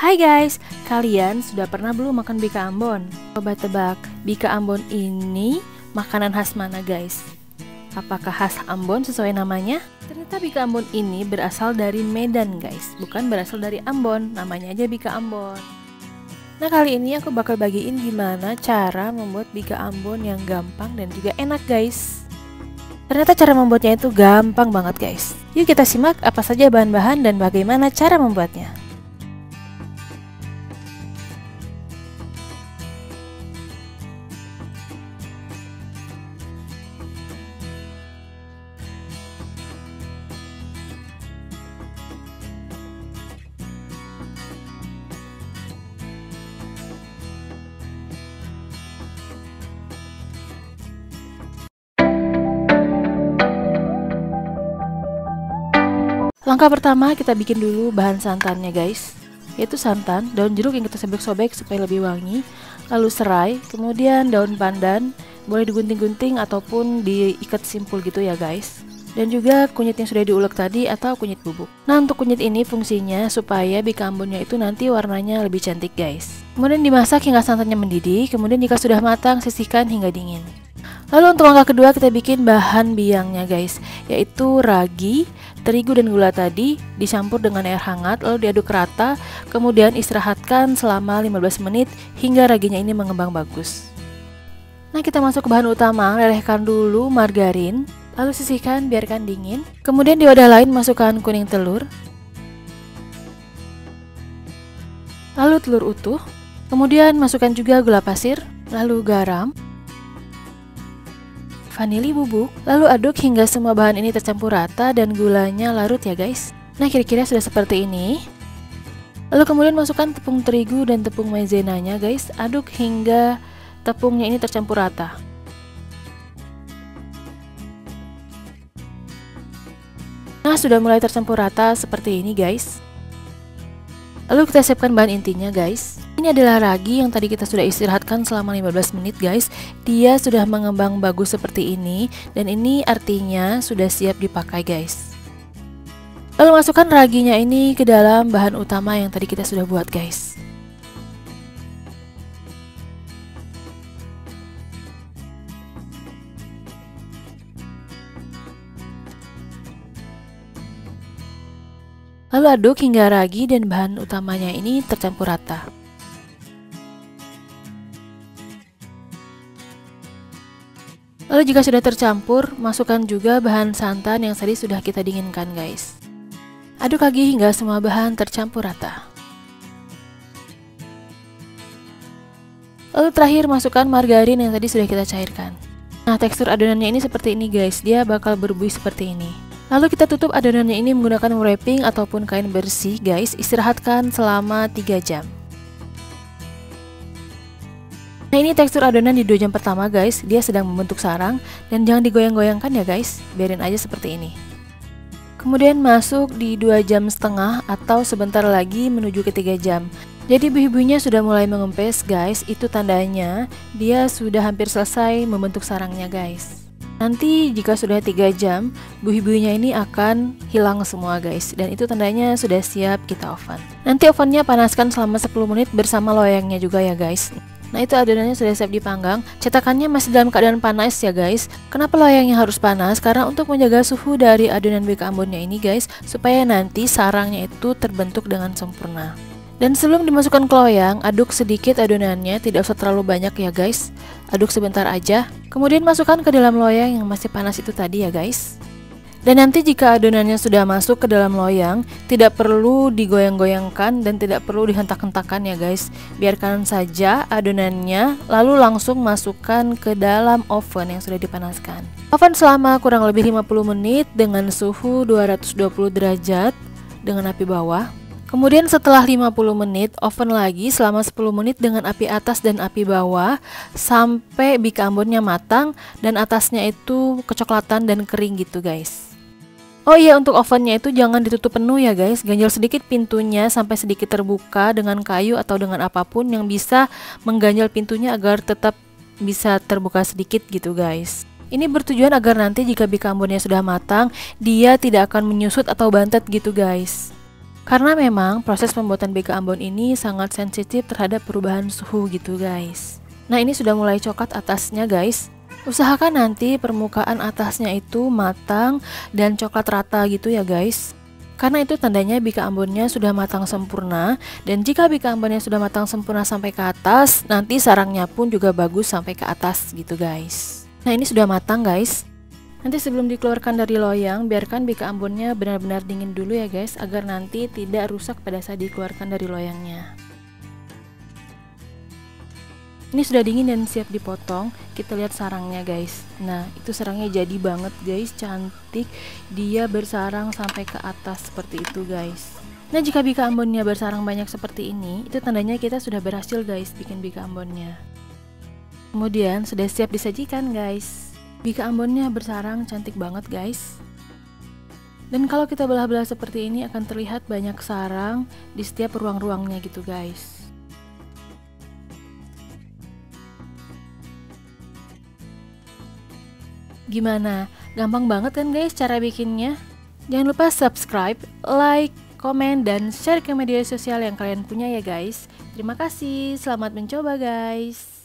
Hai guys, kalian sudah pernah belum makan bika Ambon? Coba tebak, bika Ambon ini makanan khas mana guys? Apakah khas Ambon sesuai namanya? Ternyata bika Ambon ini berasal dari Medan guys, bukan berasal dari Ambon, namanya aja bika Ambon. Nah kali ini aku bakal bagiin gimana cara membuat bika Ambon yang gampang dan juga enak guys. Ternyata cara membuatnya itu gampang banget guys. Yuk kita simak apa saja bahan-bahan dan bagaimana cara membuatnya. Langkah pertama kita bikin dulu bahan santannya guys, yaitu santan, daun jeruk yang kita sobek-sobek supaya lebih wangi, lalu serai, kemudian daun pandan, boleh digunting-gunting ataupun diikat simpul gitu ya guys, dan juga kunyit yang sudah diulek tadi atau kunyit bubuk. Nah untuk kunyit ini fungsinya supaya bika Ambonnya itu nanti warnanya lebih cantik guys. Kemudian dimasak hingga santannya mendidih, kemudian jika sudah matang sisihkan hingga dingin. Lalu untuk langkah kedua kita bikin bahan biangnya guys, yaitu ragi, terigu dan gula tadi dicampur dengan air hangat lalu diaduk rata, kemudian istirahatkan selama 15 menit hingga raginya ini mengembang bagus. Nah kita masuk ke bahan utama, lelehkan dulu margarin, lalu sisihkan biarkan dingin. Kemudian di wadah lain masukkan kuning telur, lalu telur utuh, kemudian masukkan juga gula pasir, lalu garam, vanili bubuk, lalu aduk hingga semua bahan ini tercampur rata dan gulanya larut ya guys. Nah kira-kira sudah seperti ini. Lalu kemudian masukkan tepung terigu dan tepung maizenanya guys, aduk hingga tepungnya ini tercampur rata. Nah sudah mulai tercampur rata seperti ini guys. Lalu kita siapkan bahan intinya guys. Ini adalah ragi yang tadi kita sudah istirahatkan selama 15 menit guys. Dia sudah mengembang bagus seperti ini, dan ini artinya sudah siap dipakai guys. Lalu masukkan raginya ini ke dalam bahan utama yang tadi kita sudah buat guys. Lalu aduk hingga ragi dan bahan utamanya ini tercampur rata. Lalu jika sudah tercampur, masukkan juga bahan santan yang tadi sudah kita dinginkan guys. Aduk lagi hingga semua bahan tercampur rata. Lalu terakhir masukkan margarin yang tadi sudah kita cairkan. Nah tekstur adonannya ini seperti ini guys, dia bakal berbuih seperti ini. Lalu kita tutup adonannya ini menggunakan wrapping ataupun kain bersih guys, istirahatkan selama 3 jam. Nah ini tekstur adonan di 2 jam pertama guys, dia sedang membentuk sarang dan jangan digoyang-goyangkan ya guys, biarin aja seperti ini. Kemudian masuk di 2 jam setengah atau sebentar lagi menuju ke 3 jam. Jadi buih-buihnya sudah mulai mengempes guys, itu tandanya dia sudah hampir selesai membentuk sarangnya guys. Nanti jika sudah 3 jam, buih-buihnya ini akan hilang semua guys, dan itu tandanya sudah siap kita oven. Nanti ovennya panaskan selama 10 menit bersama loyangnya juga ya guys. Nah itu adonannya sudah siap dipanggang, cetakannya masih dalam keadaan panas ya guys. Kenapa loyangnya harus panas? Karena untuk menjaga suhu dari adonan bika Ambonnya ini guys, supaya nanti sarangnya itu terbentuk dengan sempurna. Dan sebelum dimasukkan ke loyang, aduk sedikit adonannya, tidak usah terlalu banyak ya guys. Aduk sebentar aja, kemudian masukkan ke dalam loyang yang masih panas itu tadi ya guys. Dan nanti jika adonannya sudah masuk ke dalam loyang, tidak perlu digoyang-goyangkan dan tidak perlu dihentak-hentakan ya guys. Biarkan saja adonannya, lalu langsung masukkan ke dalam oven yang sudah dipanaskan. Oven selama kurang lebih 50 menit dengan suhu 220 derajat dengan api bawah. Kemudian setelah 50 menit, oven lagi selama 10 menit dengan api atas dan api bawah sampai bika Ambonnya matang dan atasnya itu kecoklatan dan kering gitu guys. Oh iya, untuk ovennya itu jangan ditutup penuh ya guys, ganjal sedikit pintunya sampai sedikit terbuka dengan kayu atau dengan apapun yang bisa mengganjal pintunya agar tetap bisa terbuka sedikit gitu guys. Ini bertujuan agar nanti jika bika Ambonnya sudah matang, dia tidak akan menyusut atau bantet gitu guys. Karena memang proses pembuatan bika ambon ini sangat sensitif terhadap perubahan suhu gitu guys. Nah ini sudah mulai coklat atasnya guys. Usahakan nanti permukaan atasnya itu matang dan coklat rata gitu ya guys. Karena itu tandanya bika ambonnya sudah matang sempurna. Dan jika bika ambonnya sudah matang sempurna sampai ke atas, nanti sarangnya pun juga bagus sampai ke atas gitu guys. Nah ini sudah matang guys. Nanti sebelum dikeluarkan dari loyang, biarkan bika ambonnya benar-benar dingin dulu ya guys, agar nanti tidak rusak pada saat dikeluarkan dari loyangnya. Ini sudah dingin dan siap dipotong. Kita lihat sarangnya guys. Nah itu sarangnya jadi banget guys, cantik. Dia bersarang sampai ke atas seperti itu guys. Nah jika bika ambonnya bersarang banyak seperti ini, itu tandanya kita sudah berhasil guys bikin bika ambonnya. Kemudian sudah siap disajikan guys. Bika ambonnya bersarang cantik banget guys. Dan kalau kita belah-belah seperti ini akan terlihat banyak sarang di setiap ruang-ruangnya gitu guys. Gimana? Gampang banget kan guys cara bikinnya? Jangan lupa subscribe, like, komen, dan share ke media sosial yang kalian punya ya guys. Terima kasih, selamat mencoba guys.